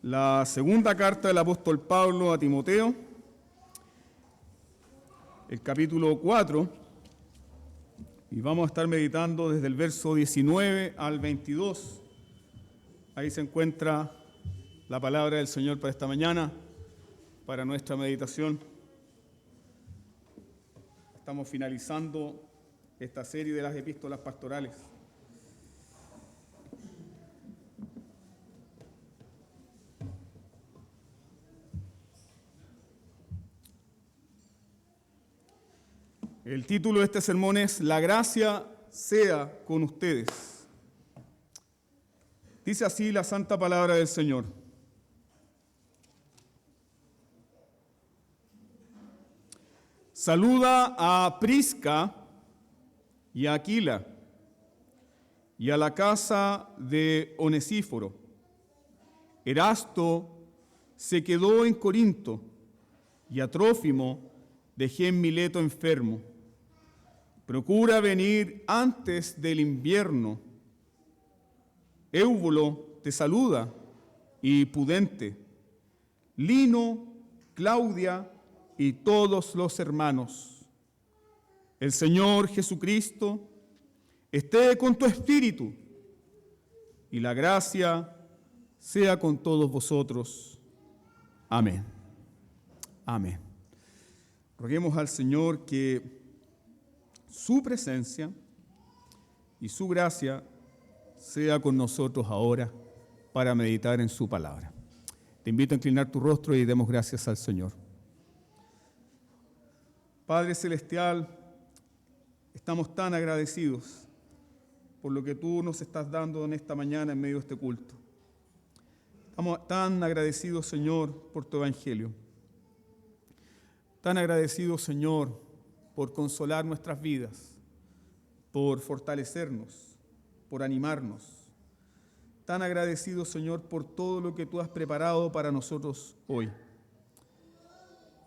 la segunda carta del apóstol Pablo a Timoteo, el capítulo 4, y vamos a estar meditando desde el verso 19 al 22. Ahí se encuentra la palabra del Señor para esta mañana, para nuestra meditación. Estamos finalizando esta serie de las epístolas pastorales. El título de este sermón es La gracia sea con ustedes. Dice así la santa palabra del Señor. Saluda a Prisca y a Aquila y a la casa de Onesíforo. Erasto se quedó en Corinto y a Trófimo dejé en Mileto enfermo. Procura venir antes del invierno. Éubulo te saluda y Pudente, Lino, Claudia y todos los hermanos. El Señor Jesucristo esté con tu espíritu y la gracia sea con todos vosotros. Amén. Amén. Roguemos al Señor que su presencia y su gracia sea con nosotros ahora para meditar en su palabra. Te invito a inclinar tu rostro y demos gracias al Señor. Padre Celestial, estamos tan agradecidos por lo que tú nos estás dando en esta mañana en medio de este culto. Estamos tan agradecidos, Señor, por tu evangelio. Tan agradecidos, Señor, por consolar nuestras vidas, por fortalecernos, por animarnos. Tan agradecidos, Señor, por todo lo que tú has preparado para nosotros hoy.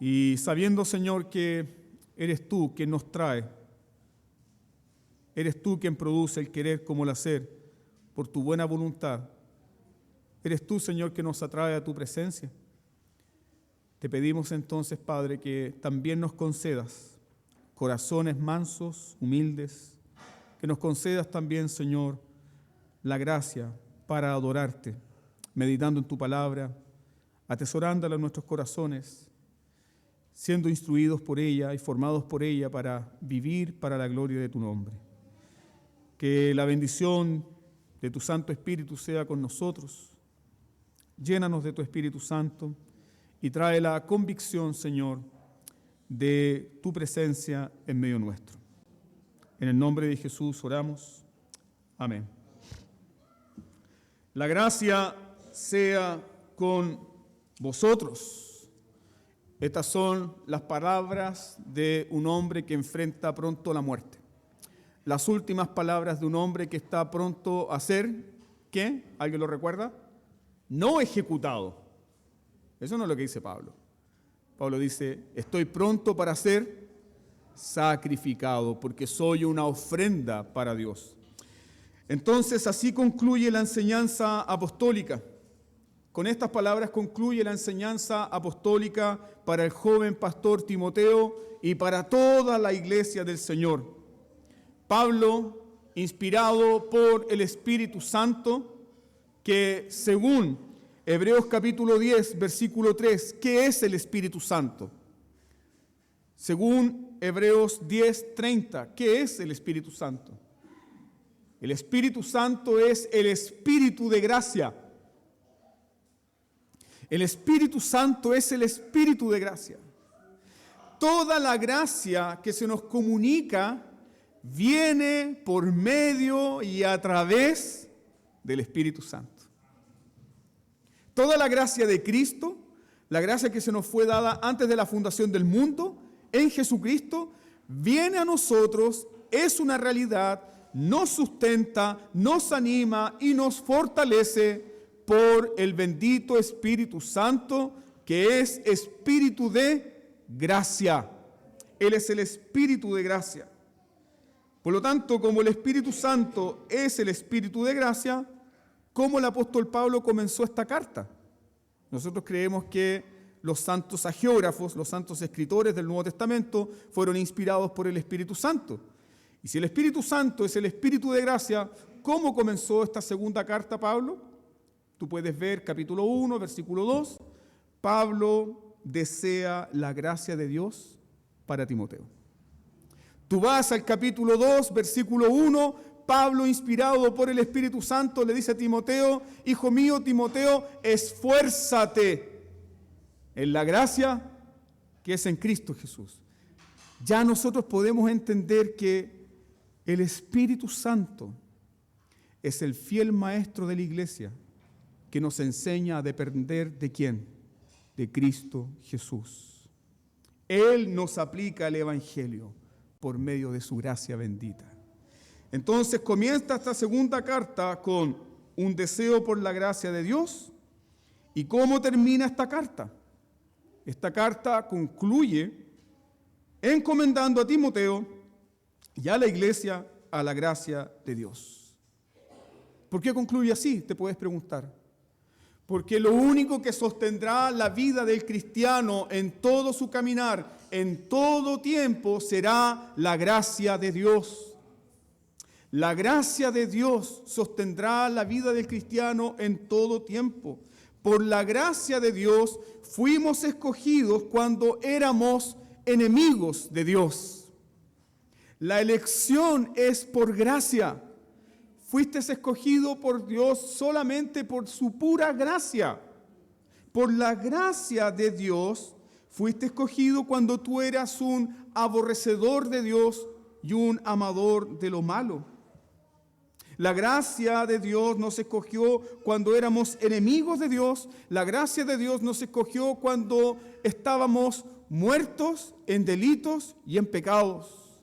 Y sabiendo, Señor, que eres tú quien nos trae, eres tú quien produce el querer como el hacer, por tu buena voluntad. Eres tú, Señor, que nos atrae a tu presencia. Te pedimos entonces, Padre, que también nos concedas corazones mansos, humildes, que nos concedas también, Señor, la gracia para adorarte, meditando en tu palabra, atesorándola en nuestros corazones, siendo instruidos por ella y formados por ella para vivir para la gloria de tu nombre. Que la bendición de tu Santo Espíritu sea con nosotros. Llénanos de tu Espíritu Santo y trae la convicción, Señor, de tu presencia en medio nuestro. En el nombre de Jesús oramos. Amén. La gracia sea con vosotros. Estas son las palabras de un hombre que enfrenta pronto la muerte. Las últimas palabras de un hombre que está pronto a ser, ¿qué? ¿Alguien lo recuerda? No ejecutado. Eso no es lo que dice Pablo. Pablo dice, estoy pronto para ser sacrificado porque soy una ofrenda para Dios. Entonces, así concluye la enseñanza apostólica. Con estas palabras concluye la enseñanza apostólica para el joven pastor Timoteo y para toda la iglesia del Señor. Pablo, inspirado por el Espíritu Santo, que según Hebreos capítulo 10, versículo 3, ¿qué es el Espíritu Santo? Según Hebreos 10, 30, ¿qué es el Espíritu Santo? El Espíritu Santo es el Espíritu de gracia. El Espíritu Santo es el Espíritu de gracia. Toda la gracia que se nos comunica viene por medio y a través del Espíritu Santo. Toda la gracia de Cristo, la gracia que se nos fue dada antes de la fundación del mundo, en Jesucristo, viene a nosotros, es una realidad, nos sustenta, nos anima y nos fortalece por el bendito Espíritu Santo, que es Espíritu de gracia. Él es el Espíritu de gracia. Por lo tanto, como el Espíritu Santo es el Espíritu de gracia, ¿cómo el apóstol Pablo comenzó esta carta? Nosotros creemos que los santos agiógrafos, los santos escritores del Nuevo Testamento, fueron inspirados por el Espíritu Santo. Y si el Espíritu Santo es el Espíritu de gracia, ¿cómo comenzó esta segunda carta Pablo? Tú puedes ver capítulo 1, versículo 2. Pablo desea la gracia de Dios para Timoteo. Tú vas al capítulo 2, versículo 1, Pablo, inspirado por el Espíritu Santo, le dice a Timoteo: hijo mío, Timoteo, esfuérzate en la gracia que es en Cristo Jesús. Ya nosotros podemos entender que el Espíritu Santo es el fiel maestro de la iglesia que nos enseña a depender ¿de quién? De Cristo Jesús. Él nos aplica el Evangelio por medio de su gracia bendita. Entonces comienza esta segunda carta con un deseo por la gracia de Dios. ¿Y cómo termina esta carta? Esta carta concluye encomendando a Timoteo y a la iglesia a la gracia de Dios. ¿Por qué concluye así? Te puedes preguntar. Porque lo único que sostendrá la vida del cristiano en todo su caminar, en todo tiempo, será la gracia de Dios. La gracia de Dios sostendrá la vida del cristiano en todo tiempo. Por la gracia de Dios fuimos escogidos cuando éramos enemigos de Dios. La elección es por gracia. Fuiste escogido por Dios solamente por su pura gracia. Por la gracia de Dios fuiste escogido cuando tú eras un aborrecedor de Dios y un amador de lo malo. La gracia de Dios nos escogió cuando éramos enemigos de Dios. La gracia de Dios nos escogió cuando estábamos muertos en delitos y en pecados.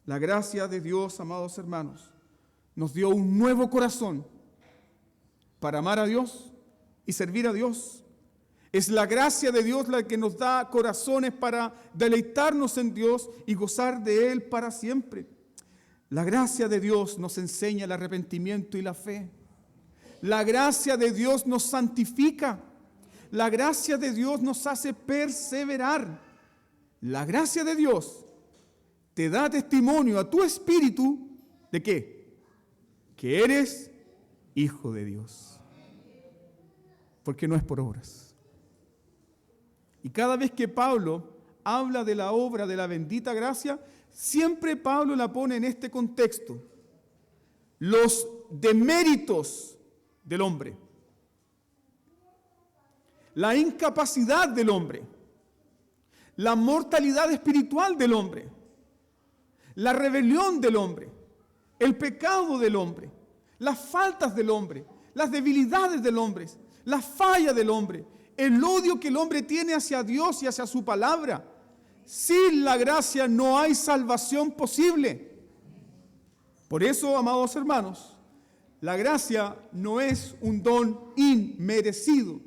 La gracia de Dios, amados hermanos, nos dio un nuevo corazón para amar a Dios y servir a Dios. Es la gracia de Dios la que nos da corazones para deleitarnos en Dios y gozar de Él para siempre. La gracia de Dios nos enseña el arrepentimiento y la fe. La gracia de Dios nos santifica. La gracia de Dios nos hace perseverar. La gracia de Dios te da testimonio a tu espíritu ¿de qué? Que eres hijo de Dios. Porque no es por obras. Y cada vez que Pablo habla de la obra de la bendita gracia, siempre Pablo la pone en este contexto. Los deméritos del hombre. La incapacidad del hombre. La mortalidad espiritual del hombre. La rebelión del hombre. El pecado del hombre. Las faltas del hombre. Las debilidades del hombre. La falla del hombre. El odio que el hombre tiene hacia Dios y hacia su palabra. Sin la gracia no hay salvación posible. Por eso, amados hermanos, la gracia no es un don inmerecido.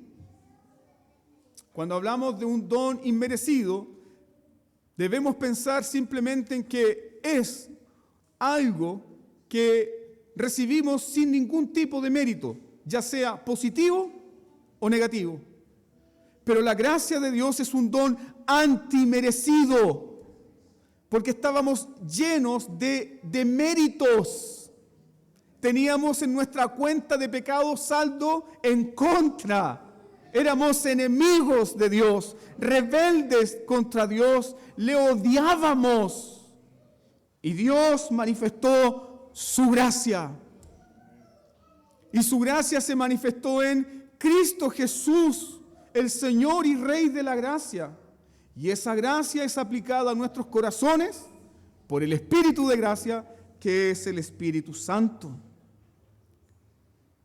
Cuando hablamos de un don inmerecido, debemos pensar simplemente en que es algo que recibimos sin ningún tipo de mérito, ya sea positivo o negativo. Pero la gracia de Dios es un don antimerecido, porque estábamos llenos de méritos. Teníamos en nuestra cuenta de pecado saldo en contra. Éramos enemigos de Dios, rebeldes contra Dios, le odiábamos. Y Dios manifestó su gracia. Y su gracia se manifestó en Cristo Jesús, el Señor y Rey de la gracia. Y esa gracia es aplicada a nuestros corazones por el Espíritu de gracia, que es el Espíritu Santo.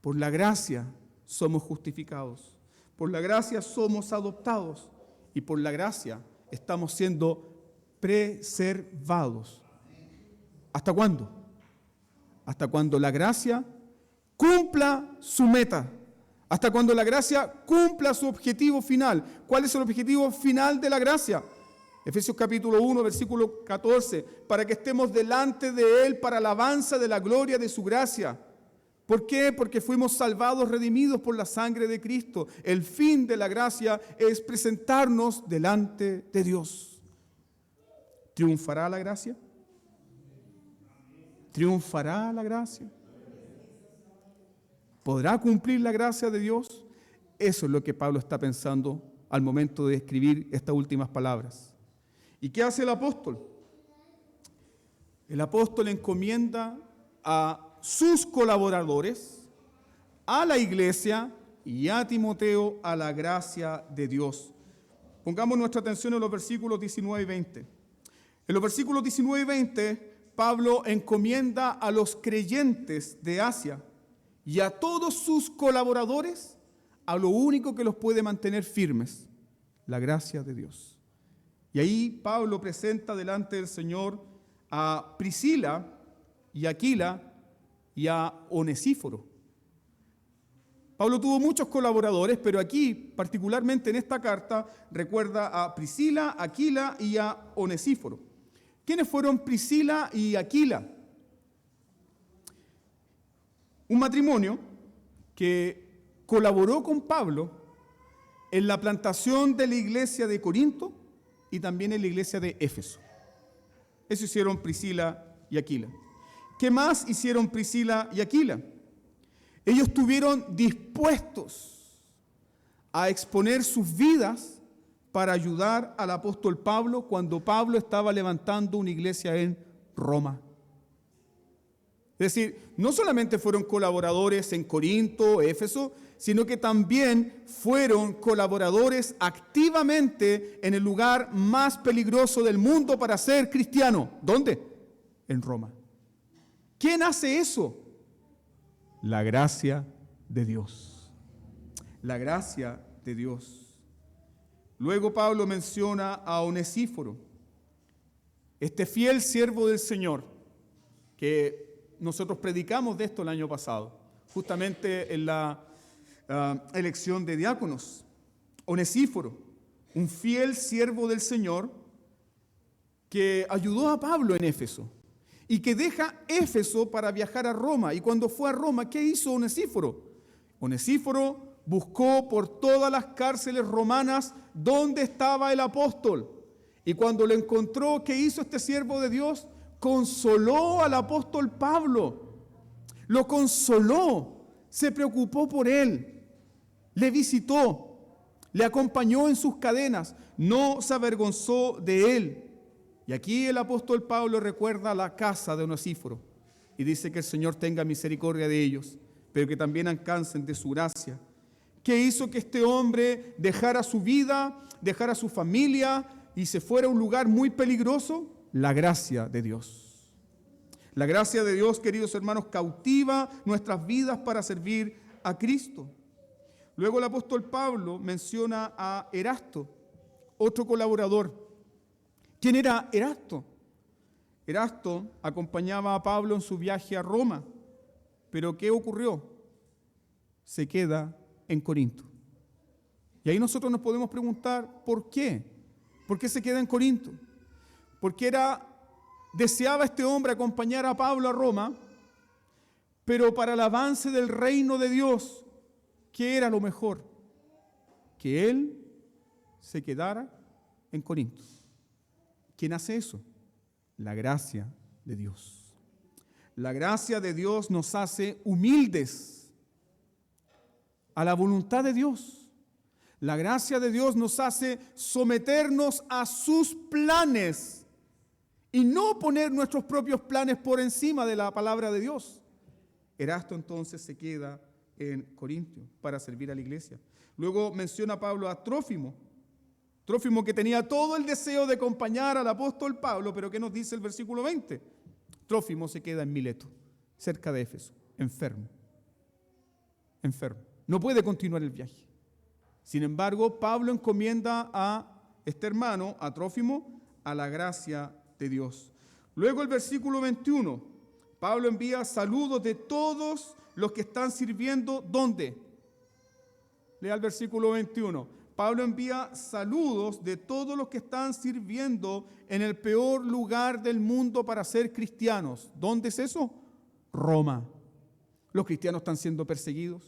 Por la gracia somos justificados. Por la gracia somos adoptados. Y por la gracia estamos siendo preservados. ¿Hasta cuándo? Hasta cuando la gracia cumpla su meta. Hasta cuando la gracia cumpla su objetivo final. ¿Cuál es el objetivo final de la gracia? Efesios capítulo 1, versículo 14. Para que estemos delante de Él para alabanza de la gloria de su gracia. ¿Por qué? Porque fuimos salvados, redimidos por la sangre de Cristo. El fin de la gracia es presentarnos delante de Dios. ¿Triunfará la gracia? ¿Triunfará la gracia? ¿Podrá cumplir la gracia de Dios? Eso es lo que Pablo está pensando al momento de escribir estas últimas palabras. ¿Y qué hace el apóstol? El apóstol encomienda a sus colaboradores, a la iglesia y a Timoteo a la gracia de Dios. Pongamos nuestra atención en los versículos 19 y 20. En los versículos 19 y 20, Pablo encomienda a los creyentes de Asia y a todos sus colaboradores a lo único que los puede mantener firmes, la gracia de Dios. Y ahí Pablo presenta delante del Señor a Priscila y Aquila y a Onesíforo. Pablo tuvo muchos colaboradores, pero aquí, particularmente en esta carta, recuerda a Priscila, Aquila y a Onesíforo. ¿Quiénes fueron Priscila y Aquila? Un matrimonio que colaboró con Pablo en la plantación de la iglesia de Corinto y también en la iglesia de Éfeso. Eso hicieron Priscila y Aquila. ¿Qué más hicieron Priscila y Aquila? Ellos estuvieron dispuestos a exponer sus vidas para ayudar al apóstol Pablo cuando Pablo estaba levantando una iglesia en Roma. Es decir, no solamente fueron colaboradores en Corinto, Éfeso, sino que también fueron colaboradores activamente en el lugar más peligroso del mundo para ser cristiano. ¿Dónde? En Roma. ¿Quién hace eso? La gracia de Dios. La gracia de Dios. Luego Pablo menciona a Onesíforo, este fiel siervo del Señor, que nosotros predicamos de esto el año pasado, justamente en la elección de diáconos. Onesíforo, un fiel siervo del Señor que ayudó a Pablo en Éfeso y que deja Éfeso para viajar a Roma. Y cuando fue a Roma, ¿qué hizo Onesíforo? Onesíforo buscó por todas las cárceles romanas dónde estaba el apóstol. Y cuando lo encontró, ¿qué hizo este siervo de Dios? Consoló al apóstol Pablo. Lo consoló, se preocupó por él. Le visitó, le acompañó en sus cadenas, no se avergonzó de él. Y aquí el apóstol Pablo recuerda la casa de Onesíforo y dice que el Señor tenga misericordia de ellos, pero que también alcancen de su gracia. ¿Qué hizo que este hombre dejara su vida, dejara su familia y se fuera a un lugar muy peligroso? La gracia de Dios. La gracia de Dios, queridos hermanos, cautiva nuestras vidas para servir a Cristo. Luego el apóstol Pablo menciona a Erasto, otro colaborador. ¿Quién era Erasto? Erasto acompañaba a Pablo en su viaje a Roma. ¿Pero qué ocurrió? Se queda en Corinto. Y ahí nosotros nos podemos preguntar, ¿por qué? ¿Por qué se queda en Corinto? Porque deseaba este hombre acompañar a Pablo a Roma, pero para el avance del reino de Dios, ¿qué era lo mejor? Que él se quedara en Corinto. ¿Quién hace eso? La gracia de Dios. La gracia de Dios nos hace humildes a la voluntad de Dios. La gracia de Dios nos hace someternos a sus planes y no poner nuestros propios planes por encima de la palabra de Dios. Erasto entonces se queda en Corinto para servir a la iglesia. Luego menciona Pablo a Trófimo. Trófimo que tenía todo el deseo de acompañar al apóstol Pablo, pero ¿qué nos dice el versículo 20? Trófimo se queda en Mileto, cerca de Éfeso, enfermo. No puede continuar el viaje. Sin embargo, Pablo encomienda a este hermano, a Trófimo, a la gracia de Dios. Luego el versículo 21, Pablo envía saludos de todos los que están sirviendo, ¿dónde? Lea el versículo 21. Pablo envía saludos de todos los que están sirviendo en el peor lugar del mundo para ser cristianos. ¿Dónde es eso? Roma. Los cristianos están siendo perseguidos.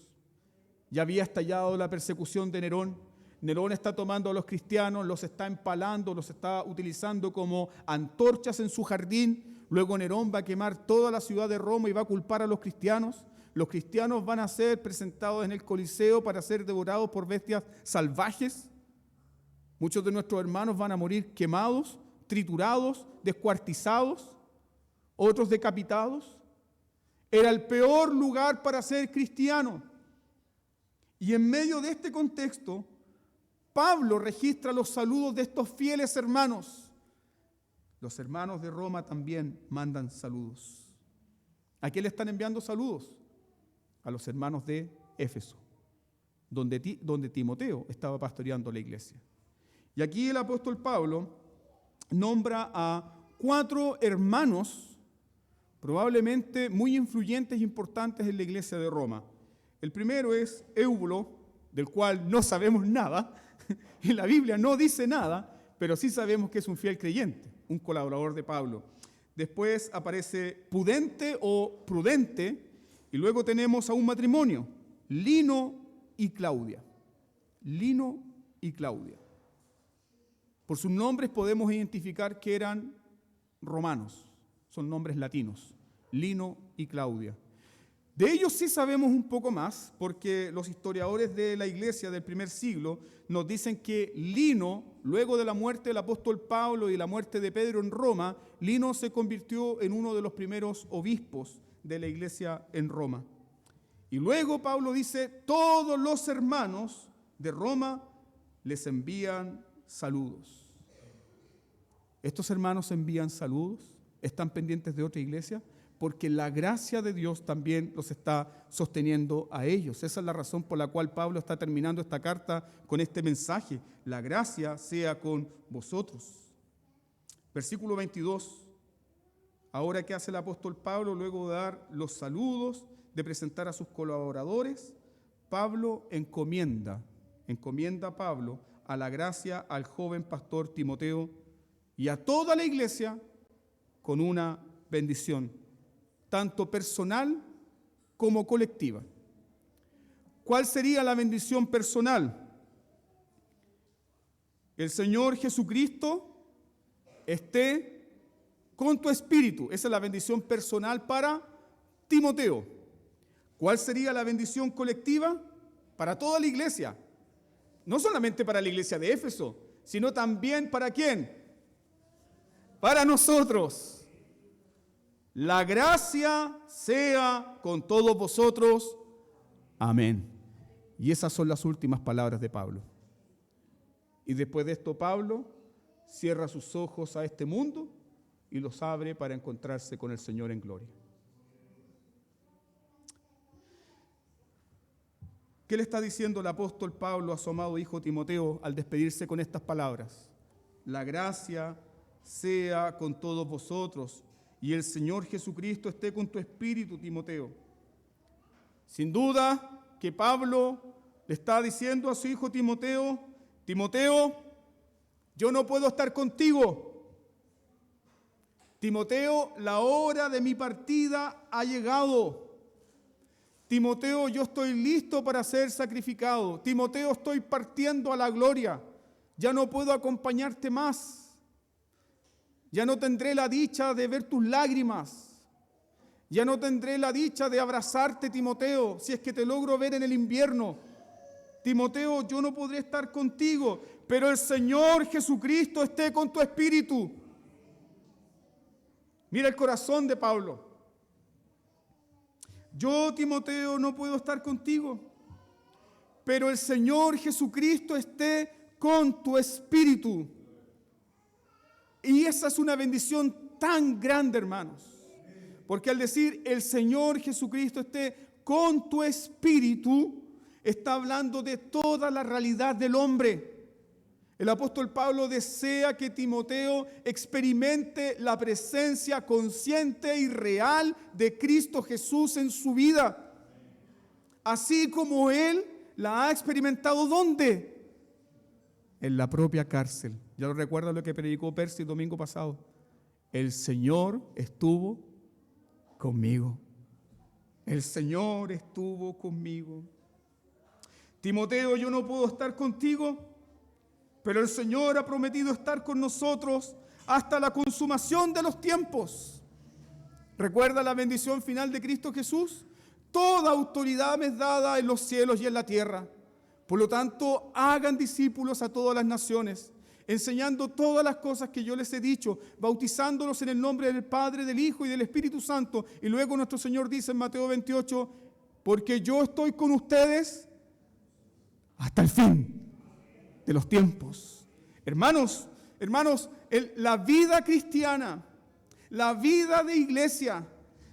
Ya había estallado la persecución de Nerón. Nerón está tomando a los cristianos, los está empalando, los está utilizando como antorchas en su jardín. Luego Nerón va a quemar toda la ciudad de Roma y va a culpar a los cristianos. Los cristianos van a ser presentados en el Coliseo para ser devorados por bestias salvajes. Muchos de nuestros hermanos van a morir quemados, triturados, descuartizados, otros decapitados. Era el peor lugar para ser cristiano. Y en medio de este contexto, Pablo registra los saludos de estos fieles hermanos. Los hermanos de Roma también mandan saludos. ¿A quién le están enviando saludos? A los hermanos de Éfeso, donde Timoteo estaba pastoreando la iglesia. Y aquí el apóstol Pablo nombra a 4 hermanos, probablemente muy influyentes e importantes en la iglesia de Roma. El primero es Eubulo, del cual no sabemos nada, en la Biblia no dice nada, pero sí sabemos que es un fiel creyente, un colaborador de Pablo. Después aparece Pudente o Prudente, y luego tenemos a un matrimonio, Lino y Claudia. Lino y Claudia. Por sus nombres podemos identificar que eran romanos, son nombres latinos, Lino y Claudia. De ellos sí sabemos un poco más, porque los historiadores de la iglesia del primer siglo nos dicen que Lino, luego de la muerte del apóstol Pablo y la muerte de Pedro en Roma, Lino se convirtió en uno de los primeros obispos de la iglesia en Roma. Y luego Pablo dice, todos los hermanos de Roma les envían saludos. ¿Estos hermanos envían saludos? ¿Están pendientes de otra iglesia? Porque la gracia de Dios también los está sosteniendo a ellos. Esa es la razón por la cual Pablo está terminando esta carta con este mensaje. La gracia sea con vosotros. Versículo 22. Ahora, ¿qué hace el apóstol Pablo? Luego de dar los saludos, de presentar a sus colaboradores, Pablo encomienda a Pablo a la gracia al joven pastor Timoteo y a toda la iglesia con una bendición, tanto personal como colectiva. ¿Cuál sería la bendición personal? El Señor Jesucristo esté con tu espíritu. Esa es la bendición personal para Timoteo. ¿Cuál sería la bendición colectiva? Para toda la iglesia. No solamente para la iglesia de Éfeso, sino también ¿para quién? Para nosotros. La gracia sea con todos vosotros. Amén. Y esas son las últimas palabras de Pablo. Y después de esto Pablo cierra sus ojos a este mundo y los abre para encontrarse con el Señor en gloria. ¿Qué le está diciendo el apóstol Pablo a su amado hijo Timoteo al despedirse con estas palabras? La gracia sea con todos vosotros y el Señor Jesucristo esté con tu espíritu, Timoteo. Sin duda que Pablo le está diciendo a su hijo Timoteo, Timoteo, yo no puedo estar contigo. Timoteo, la hora de mi partida ha llegado. Timoteo, yo estoy listo para ser sacrificado. Timoteo, estoy partiendo a la gloria. Ya no puedo acompañarte más. Ya no tendré la dicha de ver tus lágrimas. Ya no tendré la dicha de abrazarte, Timoteo, si es que te logro ver en el invierno. Timoteo, yo no podré estar contigo, pero el Señor Jesucristo esté con tu espíritu. Mira el corazón de Pablo. Yo, Timoteo, no puedo estar contigo, pero el Señor Jesucristo esté con tu espíritu. Y esa es una bendición tan grande, hermanos. Porque al decir el Señor Jesucristo esté con tu espíritu, está hablando de toda la realidad del hombre. El apóstol Pablo desea que Timoteo experimente la presencia consciente y real de Cristo Jesús en su vida. Así como él la ha experimentado, ¿dónde? En la propia cárcel. Ya lo recuerda lo que predicó Percy el domingo pasado. El Señor estuvo conmigo. El Señor estuvo conmigo. Timoteo, yo no puedo estar contigo, pero el Señor ha prometido estar con nosotros hasta la consumación de los tiempos. ¿Recuerda la bendición final de Cristo Jesús? Toda autoridad me es dada en los cielos y en la tierra. Por lo tanto, hagan discípulos a todas las naciones, enseñando todas las cosas que yo les he dicho, bautizándolos en el nombre del Padre, del Hijo y del Espíritu Santo. Y luego nuestro Señor dice en Mateo 28, porque yo estoy con ustedes hasta el fin de los tiempos. Hermanos, la vida cristiana, la vida de iglesia,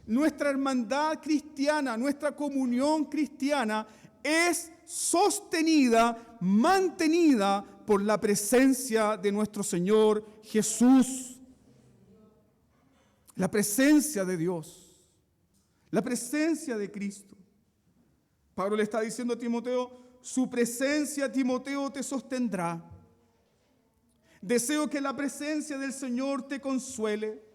nuestra hermandad cristiana, nuestra comunión cristiana es sostenida, mantenida por la presencia de nuestro Señor Jesús. La presencia de Dios, la presencia de Cristo. Pablo le está diciendo a Timoteo, su presencia, Timoteo, te sostendrá. Deseo que la presencia del Señor te consuele.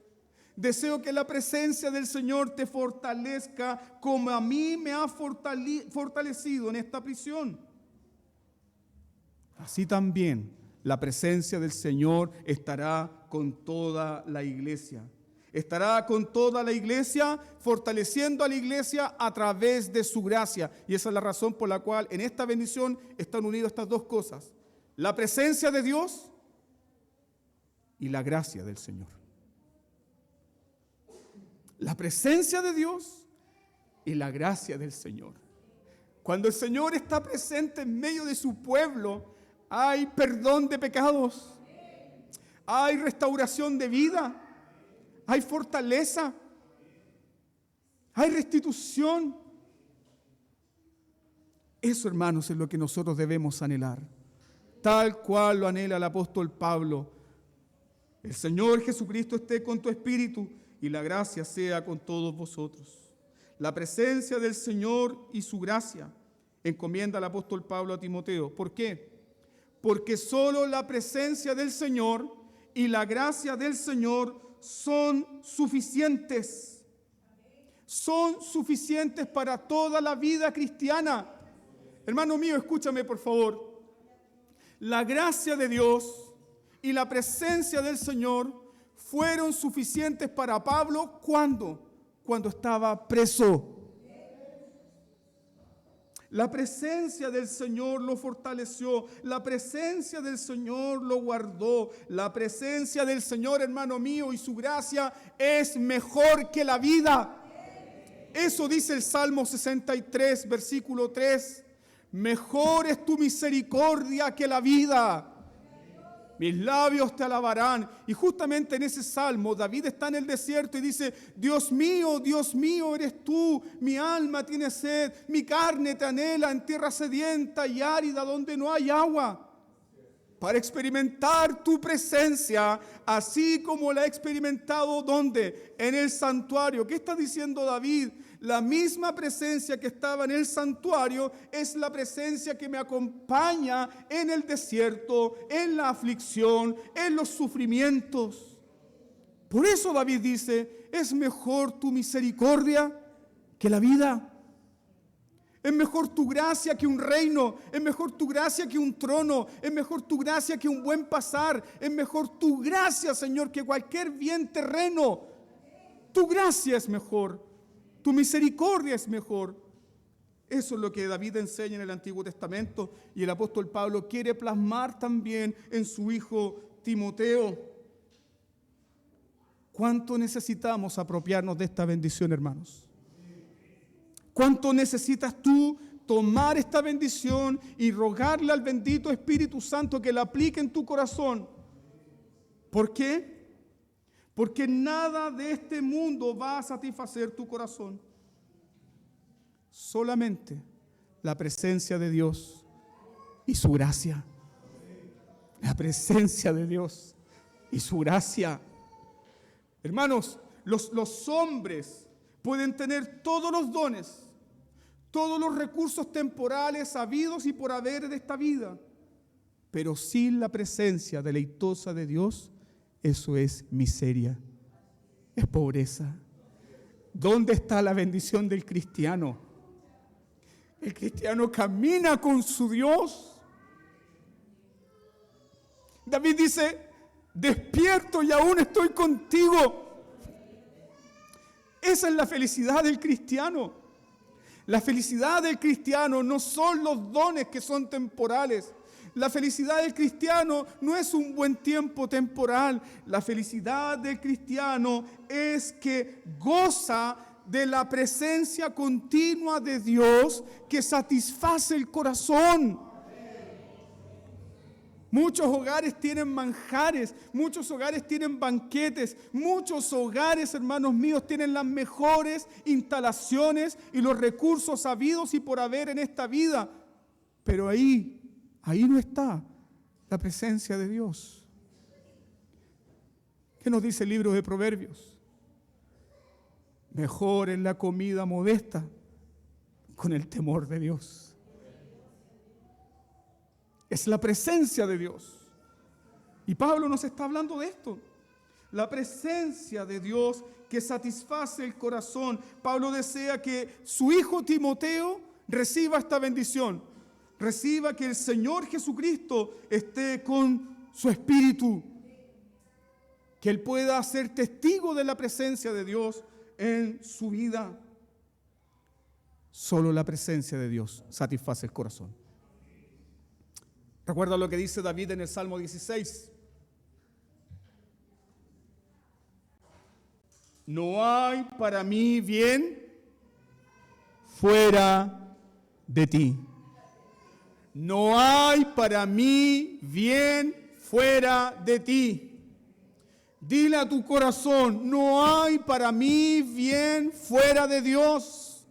Deseo que la presencia del Señor te fortalezca como a mí me ha fortalecido en esta prisión. Así también la presencia del Señor estará con toda la iglesia. Estará con toda la iglesia, fortaleciendo a la iglesia a través de su gracia. Y esa es la razón por la cual en esta bendición están unidas estas dos cosas. La presencia de Dios y la gracia del Señor. La presencia de Dios y la gracia del Señor. Cuando el Señor está presente en medio de su pueblo, hay perdón de pecados, hay restauración de vida, hay fortaleza, hay restitución. Eso, hermanos, es lo que nosotros debemos anhelar, tal cual lo anhela el apóstol Pablo. El Señor Jesucristo esté con tu espíritu y la gracia sea con todos vosotros. La presencia del Señor y su gracia encomienda el apóstol Pablo a Timoteo. ¿Por qué? Porque solo la presencia del Señor y la gracia del Señor son suficientes. Son suficientes para toda la vida cristiana. Hermano mío, escúchame por favor. La gracia de Dios y la presencia del Señor fueron suficientes para Pablo. ¿Cuándo? Cuando estaba preso. La presencia del Señor lo fortaleció, la presencia del Señor lo guardó, la presencia del Señor, hermano mío, y su gracia es mejor que la vida. Eso dice el Salmo 63, versículo 3. Mejor es tu misericordia que la vida. Mis labios te alabarán. Y justamente en ese salmo, David está en el desierto y dice, Dios mío, eres tú. Mi alma tiene sed, mi carne te anhela en tierra sedienta y árida donde no hay agua. Para experimentar tu presencia, así como la he experimentado, ¿dónde? En el santuario. ¿Qué está diciendo David? La misma presencia que estaba en el santuario es la presencia que me acompaña en el desierto, en la aflicción, en los sufrimientos. Por eso David dice, es mejor tu misericordia que la vida. Es mejor tu gracia que un reino, es mejor tu gracia que un trono, es mejor tu gracia que un buen pasar, es mejor tu gracia, Señor, que cualquier bien terreno. Tu gracia es mejor. Tu misericordia es mejor. Eso es lo que David enseña en el Antiguo Testamento y el apóstol Pablo quiere plasmar también en su hijo Timoteo. ¿Cuánto necesitamos apropiarnos de esta bendición, hermanos? ¿Cuánto necesitas tú tomar esta bendición y rogarle al bendito Espíritu Santo que la aplique en tu corazón? ¿Por qué? Porque nada de este mundo va a satisfacer tu corazón. Solamente la presencia de Dios y su gracia. La presencia de Dios y su gracia. Hermanos, los hombres pueden tener todos los dones, todos los recursos temporales habidos y por haber de esta vida, pero sin la presencia deleitosa de Dios, eso es miseria, es pobreza. ¿Dónde está la bendición del cristiano? El cristiano camina con su Dios. David dice, despierto y aún estoy contigo. Esa es la felicidad del cristiano. La felicidad del cristiano no son los dones que son temporales. La felicidad del cristiano no es un buen tiempo temporal. La felicidad del cristiano es que goza de la presencia continua de Dios que satisface el corazón. Muchos hogares tienen manjares, muchos hogares tienen banquetes, muchos hogares, hermanos míos, tienen las mejores instalaciones y los recursos habidos y por haber en esta vida. Pero ahí no está la presencia de Dios. ¿Qué nos dice el libro de Proverbios? Mejor es la comida modesta con el temor de Dios. Es la presencia de Dios. Y Pablo nos está hablando de esto. La presencia de Dios que satisface el corazón. Pablo desea que su hijo Timoteo reciba esta bendición. Reciba que el Señor Jesucristo esté con su espíritu. Que él pueda ser testigo de la presencia de Dios en su vida. Solo la presencia de Dios satisface el corazón. Recuerda lo que dice David en el Salmo 16. No hay para mí bien fuera de ti. No hay para mí bien fuera de ti. Dile a tu corazón, no hay para mí bien fuera de Dios.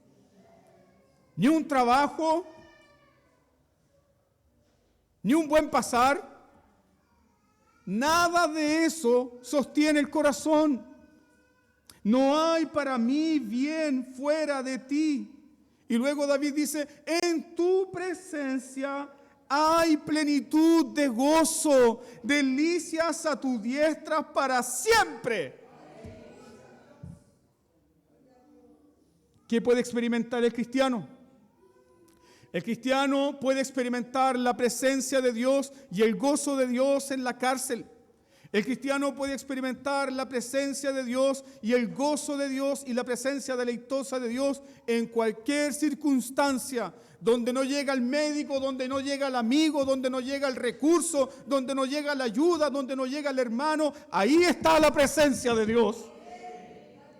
Ni un trabajo, ni un buen pasar. Nada de eso sostiene el corazón. No hay para mí bien fuera de ti. Y luego David dice, en tu presencia hay plenitud de gozo, delicias a tu diestra para siempre. ¿Qué puede experimentar el cristiano? El cristiano puede experimentar la presencia de Dios y el gozo de Dios en la cárcel. El cristiano puede experimentar la presencia de Dios y el gozo de Dios y la presencia deleitosa de Dios en cualquier circunstancia, donde no llega el médico, donde no llega el amigo, donde no llega el recurso, donde no llega la ayuda, donde no llega el hermano. Ahí está la presencia de Dios.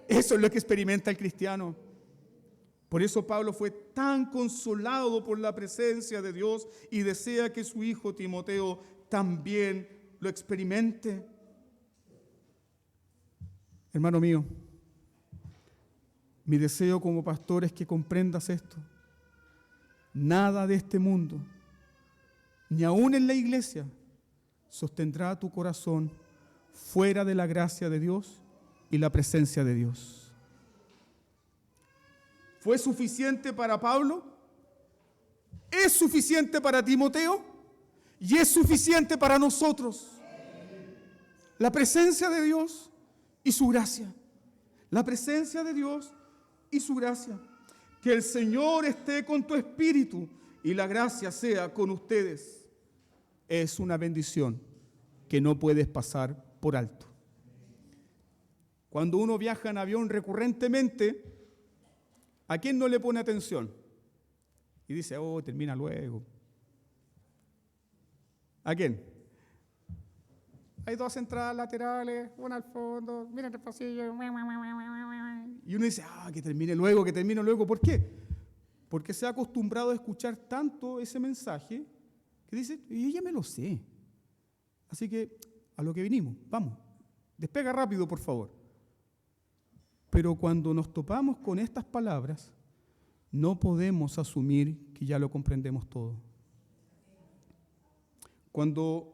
Eso es lo que experimenta el cristiano. Por eso Pablo fue tan consolado por la presencia de Dios y desea que su hijo Timoteo también lo experimente. Hermano mío, mi deseo como pastor es que comprendas esto. Nada de este mundo, ni aún en la iglesia, sostendrá tu corazón fuera de la gracia de Dios y la presencia de Dios. ¿Fue suficiente para Pablo? ¿Es suficiente para Timoteo? Y es suficiente para nosotros. La presencia de Dios y su gracia. La presencia de Dios y su gracia. Que el Señor esté con tu espíritu y la gracia sea con ustedes. Es una bendición que no puedes pasar por alto. Cuando uno viaja en avión recurrentemente, ¿a quién no le pone atención? Y dice, oh, termina luego. ¿A quién? Hay dos entradas laterales, una al fondo, miren el pasillo. Y uno dice, que termine luego. ¿Por qué? Porque se ha acostumbrado a escuchar tanto ese mensaje que dice, y ya me lo sé. Así que a lo que vinimos, vamos, despega rápido, por favor. Pero cuando nos topamos con estas palabras, no podemos asumir que ya lo comprendemos todo. Cuando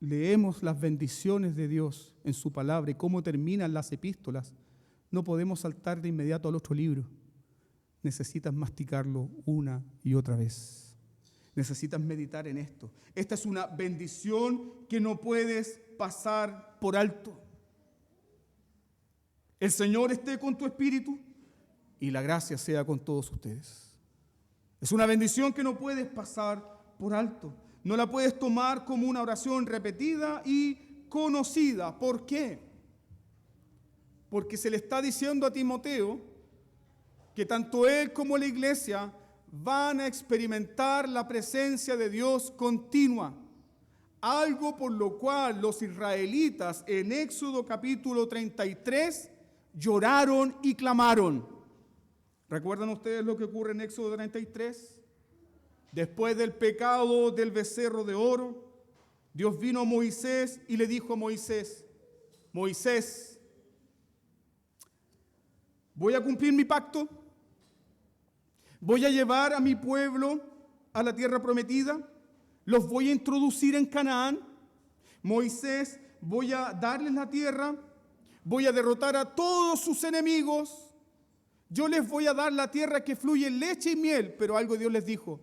leemos las bendiciones de Dios en su palabra y cómo terminan las epístolas, no podemos saltar de inmediato al otro libro. Necesitas masticarlo una y otra vez. Necesitas meditar en esto. Esta es una bendición que no puedes pasar por alto. El Señor esté con tu espíritu y la gracia sea con todos ustedes. Es una bendición que no puedes pasar por alto. No la puedes tomar como una oración repetida y conocida. ¿Por qué? Porque se le está diciendo a Timoteo que tanto él como la iglesia van a experimentar la presencia de Dios continua. Algo por lo cual los israelitas en Éxodo capítulo 33 lloraron y clamaron. ¿Recuerdan ustedes lo que ocurre en Éxodo 33? Después del pecado del becerro de oro, Dios vino a Moisés y le dijo a Moisés: Moisés, voy a cumplir mi pacto, voy a llevar a mi pueblo a la tierra prometida, los voy a introducir en Canaán. Moisés, voy a darles la tierra, voy a derrotar a todos sus enemigos, yo les voy a dar la tierra que fluye leche y miel. Pero algo Dios les dijo: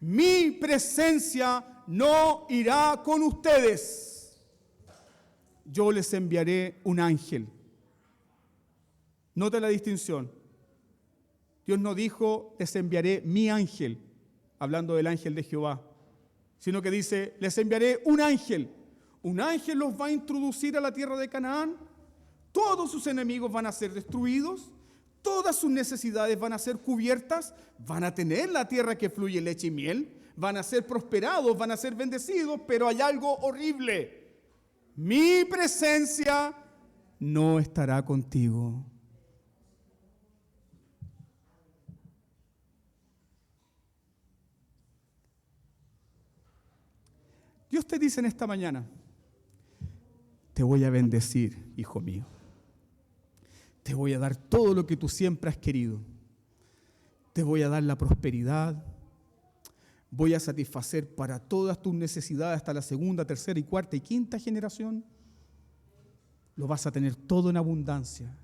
mi presencia no irá con ustedes, yo les enviaré un ángel. Nota la distinción. Dios no dijo les enviaré mi ángel, hablando del ángel de Jehová, sino que dice les enviaré un ángel. Un ángel los va a introducir a la tierra de Canaán, todos sus enemigos van a ser destruidos, todas sus necesidades van a ser cubiertas, van a tener la tierra que fluye leche y miel, van a ser prosperados, van a ser bendecidos, pero hay algo horrible: mi presencia no estará contigo. Dios te dice en esta mañana: te voy a bendecir, hijo mío. Te voy a dar todo lo que tú siempre has querido. Te voy a dar la prosperidad. Voy a satisfacer para todas tus necesidades hasta la segunda, tercera y cuarta y quinta generación. Lo vas a tener todo en abundancia.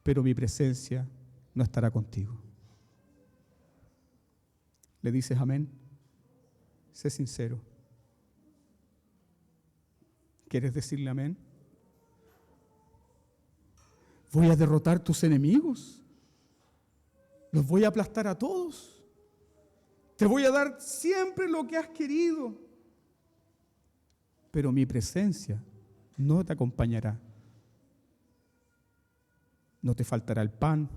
Pero mi presencia no estará contigo. ¿Le dices amén? Sé sincero. ¿Quieres decirle amén? Voy a derrotar tus enemigos. Los voy a aplastar a todos. Te voy a dar siempre lo que has querido. Pero mi presencia no te acompañará. No te faltará el pan.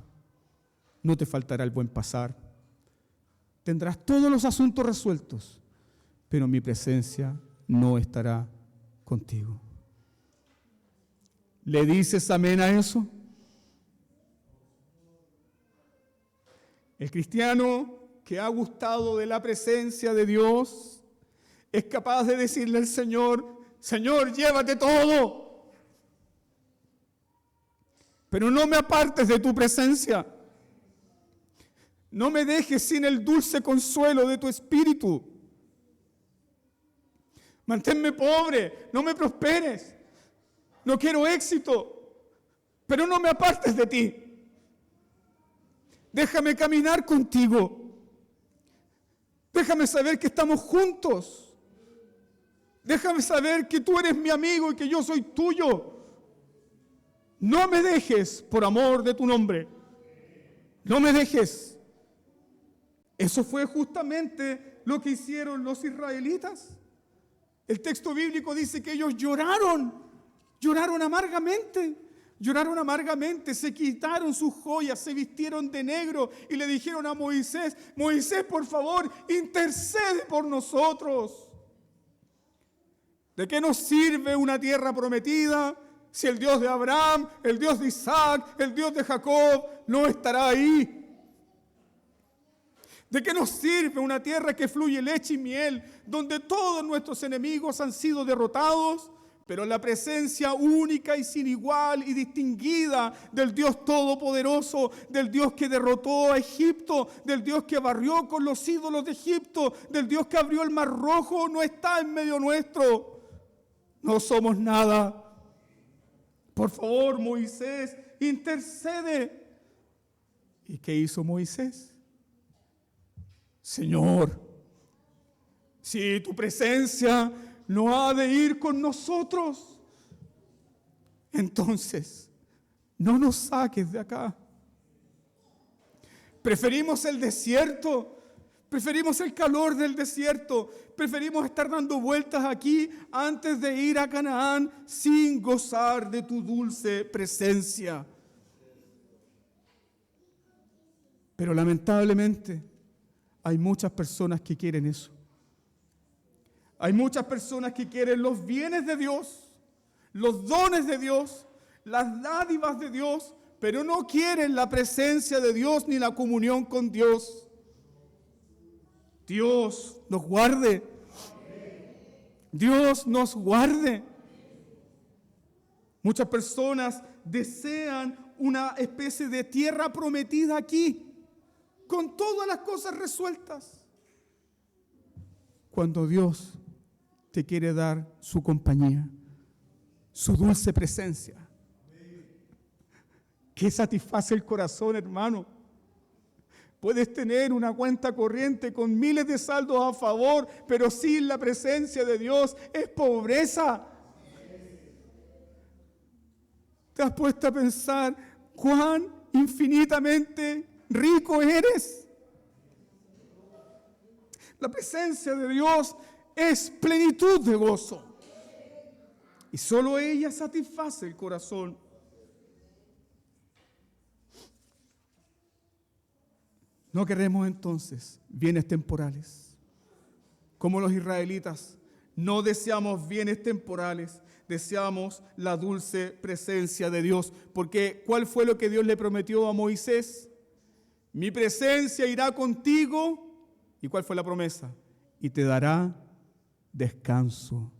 No te faltará el buen pasar. Tendrás todos los asuntos resueltos. Pero mi presencia no estará contigo. ¿Le dices amén a eso? El cristiano que ha gustado de la presencia de Dios es capaz de decirle al Señor: Señor, llévate todo, pero no me apartes de tu presencia. No me dejes sin el dulce consuelo de tu espíritu. Manténme pobre, no me prosperes. No quiero éxito, pero no me apartes de ti. Déjame caminar contigo. Déjame saber que estamos juntos. Déjame saber que tú eres mi amigo y que yo soy tuyo. No me dejes por amor de tu nombre. No me dejes. Eso fue justamente lo que hicieron los israelitas. El texto bíblico dice que ellos lloraron amargamente, se quitaron sus joyas, se vistieron de negro y le dijeron a Moisés: Moisés, por favor, intercede por nosotros. ¿De qué nos sirve una tierra prometida si el Dios de Abraham, el Dios de Isaac, el Dios de Jacob no estará ahí? ¿De qué nos sirve una tierra que fluye leche y miel, donde todos nuestros enemigos han sido derrotados, pero la presencia única y sin igual y distinguida del Dios Todopoderoso, del Dios que derrotó a Egipto, del Dios que barrió con los ídolos de Egipto, del Dios que abrió el Mar Rojo, no está en medio nuestro? No somos nada. Por favor, Moisés, intercede. ¿Y qué hizo Moisés? Señor, si tu presencia no ha de ir con nosotros, entonces no nos saques de acá. Preferimos el desierto, preferimos el calor del desierto, preferimos estar dando vueltas aquí antes de ir a Canaán sin gozar de tu dulce presencia. Pero lamentablemente hay muchas personas que quieren eso. Hay muchas personas que quieren los bienes de Dios, los dones de Dios, las dádivas de Dios, pero no quieren la presencia de Dios ni la comunión con Dios. Dios nos guarde. Dios nos guarde. Muchas personas desean una especie de tierra prometida aquí, con todas las cosas resueltas, cuando Dios te quiere dar su compañía, su dulce presencia, que satisface el corazón, hermano. Puedes tener una cuenta corriente con miles de saldos a favor, pero sin la presencia de Dios es pobreza. ¿Te has puesto a pensar cuán infinitamente rico eres? La presencia de Dios es plenitud de gozo. Y solo ella satisface el corazón. No queremos entonces bienes temporales. Como los israelitas, no deseamos bienes temporales, deseamos la dulce presencia de Dios. Porque ¿cuál fue lo que Dios le prometió a Moisés? Mi presencia irá contigo. ¿Y cuál fue la promesa? Y te dará descanso.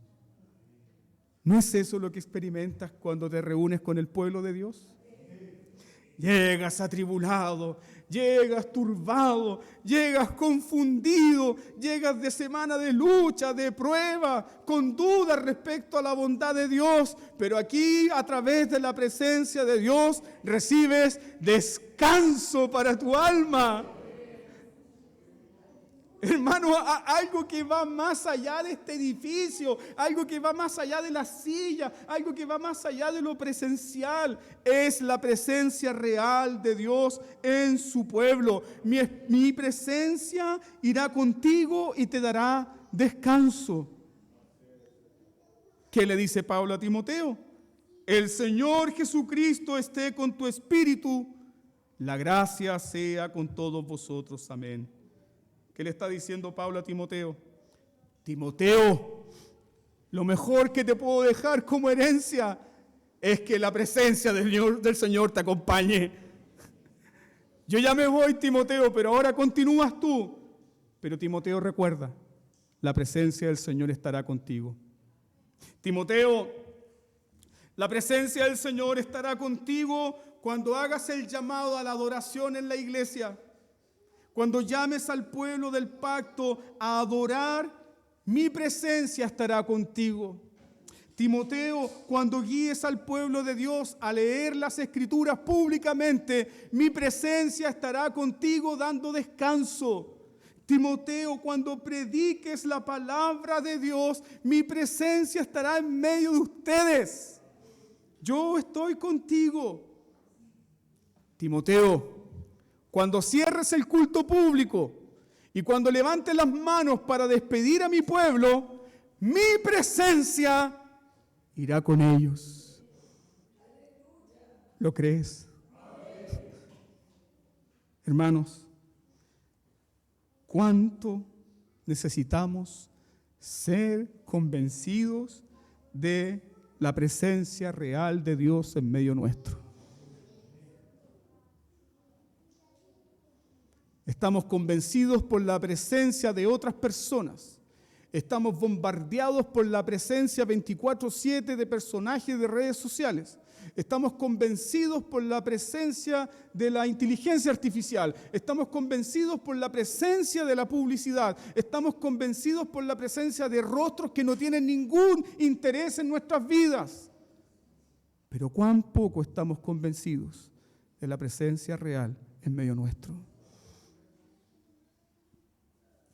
¿No es eso lo que experimentas cuando te reúnes con el pueblo de Dios? Llegas atribulado, llegas turbado, llegas confundido, llegas de semana de lucha, de prueba, con dudas respecto a la bondad de Dios, pero aquí a través de la presencia de Dios recibes descanso para tu alma. Hermano, algo que va más allá de este edificio, algo que va más allá de la silla, algo que va más allá de lo presencial, es la presencia real de Dios en su pueblo. Mi presencia irá contigo y te dará descanso. ¿Qué le dice Pablo a Timoteo? El Señor Jesucristo esté con tu espíritu, la gracia sea con todos vosotros. Amén. ¿Qué le está diciendo Pablo a Timoteo? Timoteo, lo mejor que te puedo dejar como herencia es que la presencia del Señor te acompañe. Yo ya me voy, Timoteo, pero ahora continúas tú. Pero Timoteo, recuerda, la presencia del Señor estará contigo. Timoteo, la presencia del Señor estará contigo cuando hagas el llamado a la adoración en la iglesia. Cuando llames al pueblo del pacto a adorar, mi presencia estará contigo. Timoteo, cuando guíes al pueblo de Dios a leer las Escrituras públicamente, mi presencia estará contigo dando descanso. Timoteo, cuando prediques la palabra de Dios, mi presencia estará en medio de ustedes. Yo estoy contigo. Timoteo, cuando cierres el culto público y cuando levantes las manos para despedir a mi pueblo, mi presencia irá con ellos. ¿Lo crees? Hermanos, ¿cuánto necesitamos ser convencidos de la presencia real de Dios en medio nuestro? Estamos convencidos por la presencia de otras personas. Estamos bombardeados por la presencia 24/7 de personajes de redes sociales. Estamos convencidos por la presencia de la inteligencia artificial. Estamos convencidos por la presencia de la publicidad. Estamos convencidos por la presencia de rostros que no tienen ningún interés en nuestras vidas. Pero cuán poco estamos convencidos de la presencia real en medio nuestro.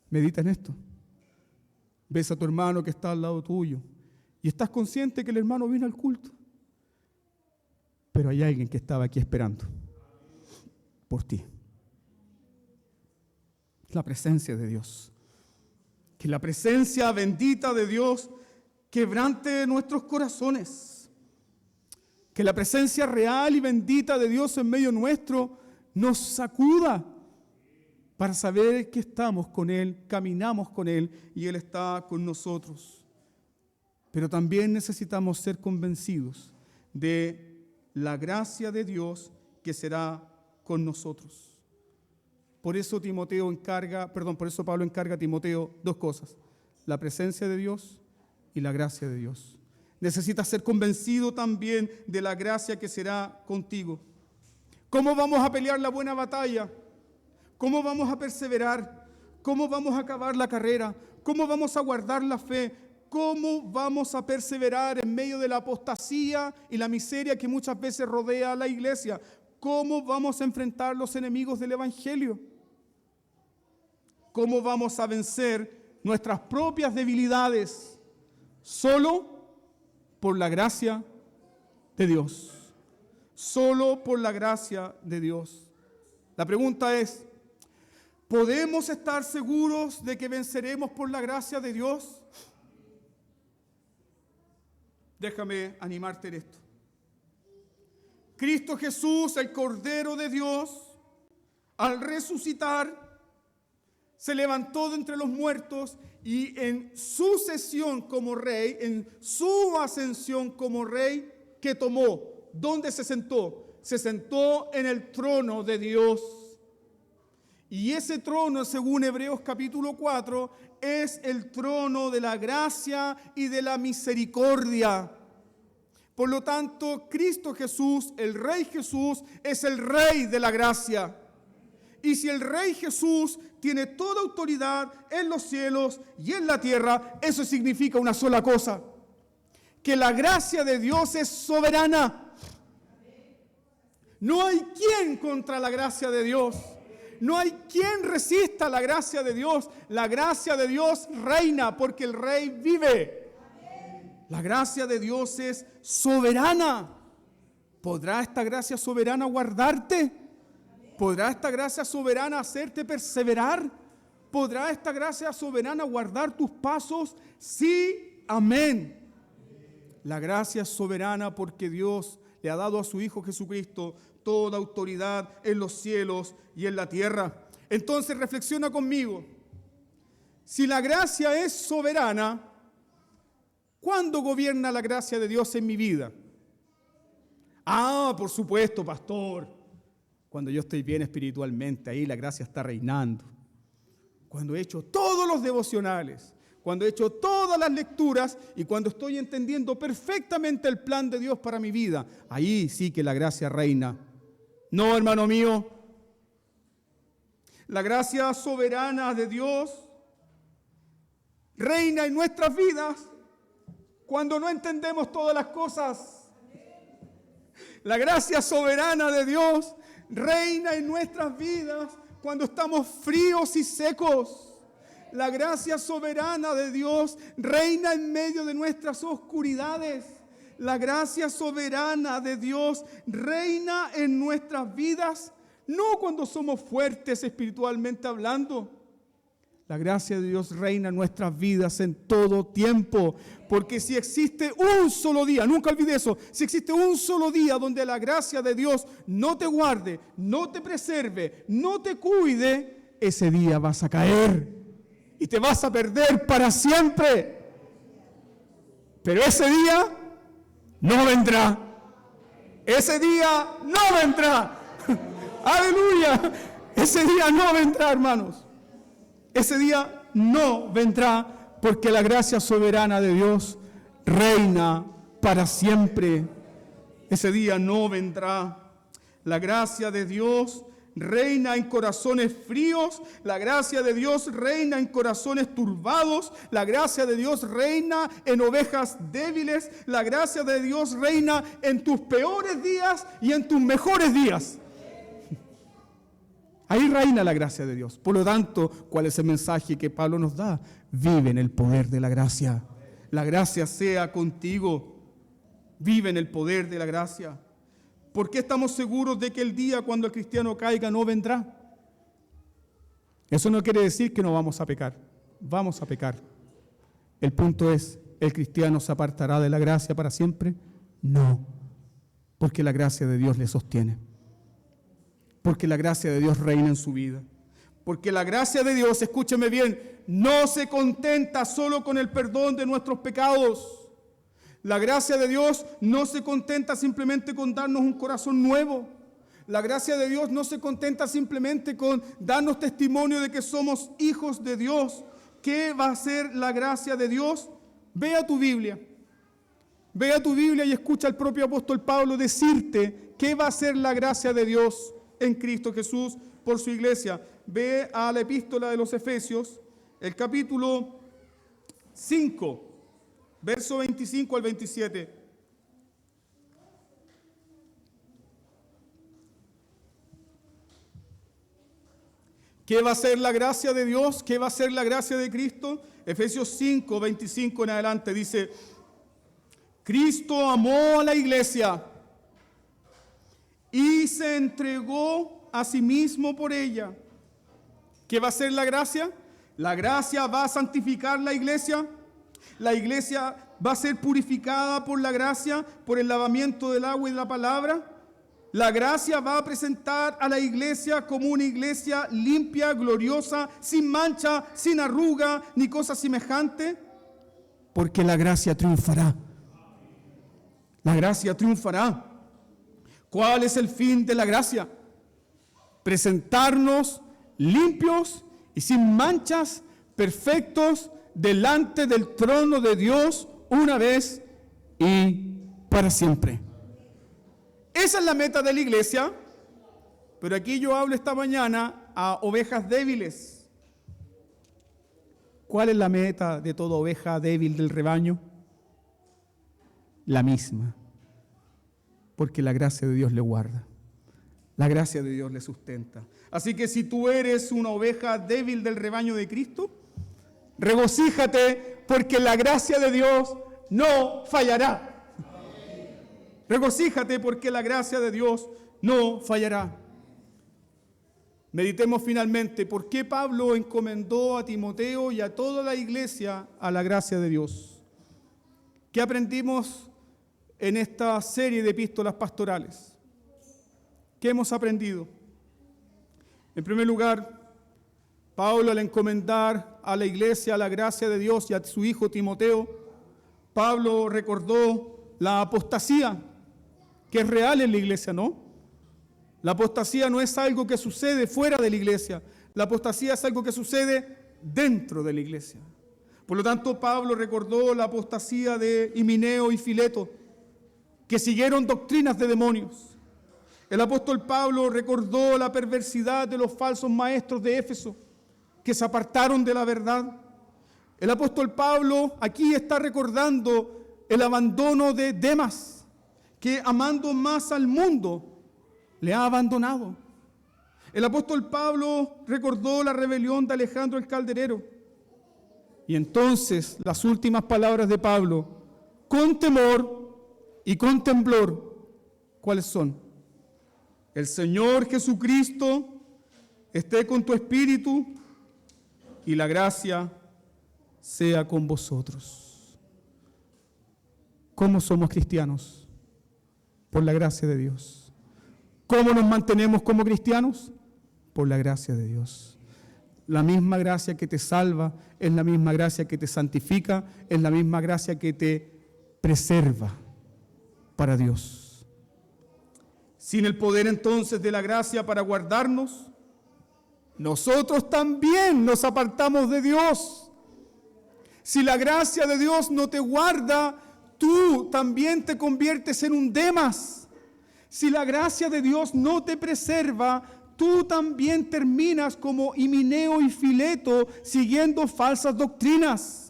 Medita en esto. Ves a tu hermano que está al lado tuyo y estás consciente que el hermano vino al culto. pero hay alguien que estaba aquí esperando por ti. La presencia de Dios. Que la presencia bendita de Dios quebrante nuestros corazones. Que la presencia real y bendita de Dios en medio nuestro nos sacuda para saber que estamos con Él, caminamos con Él y Él está con nosotros. Pero también necesitamos ser convencidos de la gracia de Dios que será con nosotros. Por eso Pablo encarga a Timoteo dos cosas: la presencia de Dios y la gracia de Dios. Necesitas ser convencido también de la gracia que será contigo. ¿Cómo vamos a pelear la buena batalla? ¿Cómo vamos a perseverar? ¿Cómo vamos a acabar la carrera? ¿Cómo vamos a guardar la fe? ¿Cómo vamos a perseverar en medio de la apostasía y la miseria que muchas veces rodea a la iglesia? ¿Cómo vamos a enfrentar los enemigos del Evangelio? ¿Cómo vamos a vencer nuestras propias debilidades? Solo por la gracia de Dios. Solo por la gracia de Dios. La pregunta es, ¿podemos estar seguros de que venceremos por la gracia de Dios? Déjame animarte en esto. Cristo Jesús, el Cordero de Dios, al resucitar, se levantó de entre los muertos y en su sesión como rey, en su ascensión como rey, ¿qué tomó? ¿Dónde se sentó? Se sentó en el trono de Dios. Y ese trono, según Hebreos capítulo 4, es el trono de la gracia y de la misericordia. Por lo tanto, Cristo Jesús, el Rey Jesús, es el Rey de la gracia. Y si el Rey Jesús tiene toda autoridad en los cielos y en la tierra, eso significa una sola cosa: que la gracia de Dios es soberana. No hay quien contra la gracia de Dios. No hay quien resista la gracia de Dios. La gracia de Dios reina porque el Rey vive. La gracia de Dios es soberana. ¿Podrá esta gracia soberana guardarte? ¿Podrá esta gracia soberana hacerte perseverar? ¿Podrá esta gracia soberana guardar tus pasos? Sí, amén. La gracia es soberana porque Dios le ha dado a su Hijo Jesucristo toda autoridad en los cielos y en la tierra. Entonces reflexiona conmigo. Si la gracia es soberana, ¿cuándo gobierna la gracia de Dios en mi vida? Por supuesto, pastor. Cuando yo estoy bien espiritualmente, ahí la gracia está reinando. Cuando he hecho todos los devocionales, cuando he hecho todas las lecturas y cuando estoy entendiendo perfectamente el plan de Dios para mi vida, ahí sí que la gracia reina. No, hermano mío. La gracia soberana de Dios reina en nuestras vidas cuando no entendemos todas las cosas. La gracia soberana de Dios reina en nuestras vidas cuando estamos fríos y secos. La gracia soberana de Dios reina en medio de nuestras oscuridades. La gracia soberana de Dios reina en nuestras vidas, no cuando somos fuertes espiritualmente hablando. La gracia de Dios reina en nuestras vidas en todo tiempo, porque si existe un solo día, nunca olvide eso, si existe un solo día donde la gracia de Dios no te guarde, no te preserve, no te cuide, ese día vas a caer y te vas a perder para siempre. Pero ese día no vendrá. Ese día no vendrá. Aleluya. Ese día no vendrá, hermanos. Ese día no vendrá porque la gracia soberana de Dios reina para siempre. Ese día no vendrá. La gracia de Dios reina en corazones fríos. La gracia de Dios reina en corazones turbados. La gracia de Dios reina en ovejas débiles. La gracia de Dios reina en tus peores días y en tus mejores días. Ahí reina la gracia de Dios. Por lo tanto, ¿cuál es el mensaje que Pablo nos da? Vive en el poder de la gracia. La gracia sea contigo. Vive en el poder de la gracia. ¿Por qué estamos seguros de que el día cuando el cristiano caiga no vendrá? Eso no quiere decir que no vamos a pecar. Vamos a pecar. El punto es, ¿el cristiano se apartará de la gracia para siempre? No, porque la gracia de Dios le sostiene. Porque la gracia de Dios reina en su vida. Porque la gracia de Dios, escúcheme bien, no se contenta solo con el perdón de nuestros pecados. La gracia de Dios no se contenta simplemente con darnos un corazón nuevo. La gracia de Dios no se contenta simplemente con darnos testimonio de que somos hijos de Dios. ¿Qué va a hacer la gracia de Dios? Ve a tu Biblia. Ve a tu Biblia y escucha al propio apóstol Pablo decirte qué va a hacer la gracia de Dios en Cristo Jesús por su iglesia. Ve a la epístola de los Efesios, el capítulo 5, verso 25 al 27. ¿Qué va a ser la gracia de Dios? ¿Qué va a ser la gracia de Cristo? Efesios 5, 25 en adelante dice: Cristo amó a la iglesia y se entregó a sí mismo por ella. ¿Qué va a ser la gracia? La gracia va a santificar la iglesia. La iglesia va a ser purificada por la gracia, por el lavamiento del agua y de la palabra. La gracia va a presentar a la iglesia como una iglesia limpia, gloriosa, sin mancha, sin arruga, ni cosa semejante. Porque la gracia triunfará. La gracia triunfará. ¿Cuál es el fin de la gracia? Presentarnos limpios y sin manchas, perfectos, delante del trono de Dios, una vez y para siempre. Esa es la meta de la iglesia, pero aquí yo hablo esta mañana a ovejas débiles. ¿Cuál es la meta de toda oveja débil del rebaño? La misma, porque la gracia de Dios le guarda, la gracia de Dios le sustenta. Así que si tú eres una oveja débil del rebaño de Cristo, regocíjate porque la gracia de Dios no fallará. Regocíjate porque la gracia de Dios no fallará. Meditemos finalmente por qué Pablo encomendó a Timoteo y a toda la iglesia a la gracia de Dios. ¿Qué aprendimos en esta serie de epístolas pastorales? ¿Qué hemos aprendido? En primer lugar, Pablo, al encomendar a la iglesia la gracia de Dios y a su hijo Timoteo, Pablo recordó la apostasía, que es real en la iglesia, ¿no? La apostasía no es algo que sucede fuera de la iglesia, la apostasía es algo que sucede dentro de la iglesia. Por lo tanto, Pablo recordó la apostasía de Himeneo y Fileto, que siguieron doctrinas de demonios. El apóstol Pablo recordó la perversidad de los falsos maestros de Éfeso, que se apartaron de la verdad. El apóstol Pablo aquí está recordando el abandono de Demas, que amando más al mundo, le ha abandonado. El apóstol Pablo recordó la rebelión de Alejandro el Calderero. Y entonces las últimas palabras de Pablo, con temor y con temblor, ¿cuáles son? El Señor Jesucristo esté con tu espíritu y la gracia sea con vosotros. ¿Cómo somos cristianos? Por la gracia de Dios. ¿Cómo nos mantenemos como cristianos? Por la gracia de Dios. La misma gracia que te salva es la misma gracia que te santifica, es la misma gracia que te preserva para Dios. Sin el poder entonces de la gracia para guardarnos, nosotros también nos apartamos de Dios. Si la gracia de Dios no te guarda, tú también te conviertes en un Demas. Si la gracia de Dios no te preserva, tú también terminas como Himeneo y Fileto siguiendo falsas doctrinas.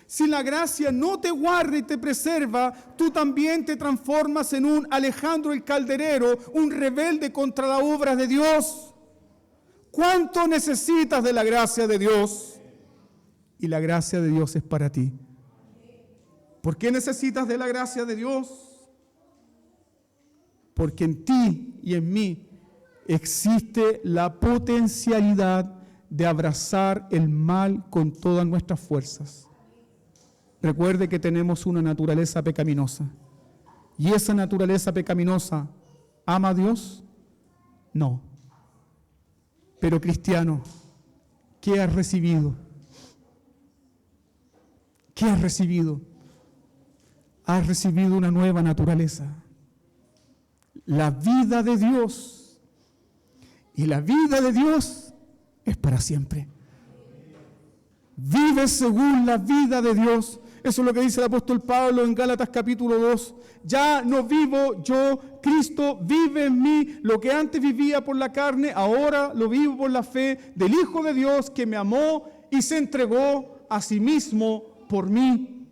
Si la gracia no te guarda y te preserva, tú también te transformas en un Alejandro el Calderero, un rebelde contra la obra de Dios. ¿Cuánto necesitas de la gracia de Dios? Y la gracia de Dios es para ti. ¿Por qué necesitas de la gracia de Dios? porque en ti y en mí existe la potencialidad de abrazar el mal con todas nuestras fuerzas. Recuerde que tenemos una naturaleza pecaminosa. ¿Y esa naturaleza pecaminosa ama a Dios? No. Pero cristiano, ¿qué has recibido? ¿Qué has recibido? Has recibido una nueva naturaleza. La vida de Dios. Y la vida de Dios es para siempre. Vive según la vida de Dios. Eso es lo que dice el apóstol Pablo en Gálatas capítulo 2. Ya no vivo yo, Cristo vive en mí. Lo que antes vivía por la carne, ahora lo vivo por la fe del Hijo de Dios que me amó y se entregó a sí mismo por mí.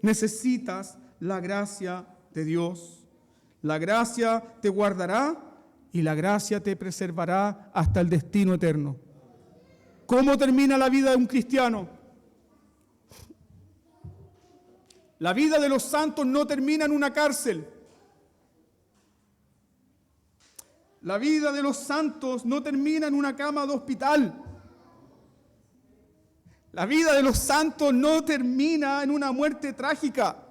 Necesitas la gracia de Dios. La gracia te guardará y la gracia te preservará hasta el destino eterno. ¿Cómo termina la vida de un cristiano? La vida de los santos no termina en una cárcel. La vida de los santos no termina en una cama de hospital. La vida de los santos no termina en una muerte trágica.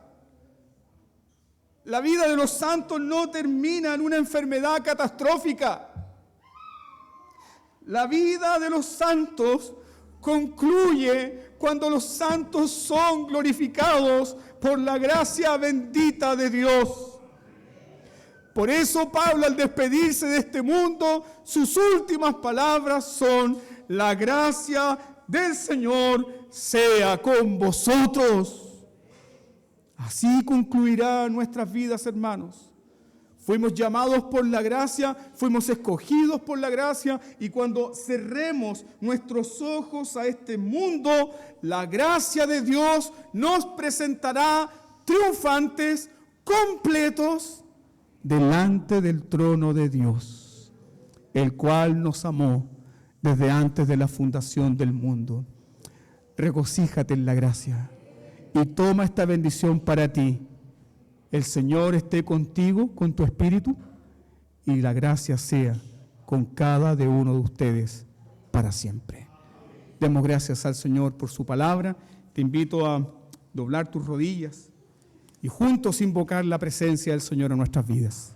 La vida de los santos no termina en una enfermedad catastrófica. La vida de los santos concluye cuando los santos son glorificados por la gracia bendita de Dios. Por eso Pablo, al despedirse de este mundo, sus últimas palabras son: la gracia del Señor sea con vosotros. Así concluirá nuestras vidas, hermanos. Fuimos llamados por la gracia, fuimos escogidos por la gracia, y cuando cerremos nuestros ojos a este mundo, la gracia de Dios nos presentará triunfantes, completos, delante del trono de Dios, el cual nos amó desde antes de la fundación del mundo. Regocíjate en la gracia y toma esta bendición para ti. El Señor esté contigo, con tu espíritu, y la gracia sea con cada de uno de ustedes para siempre. Demos gracias al Señor por su palabra. Te invito a doblar tus rodillas y juntos invocar la presencia del Señor en nuestras vidas.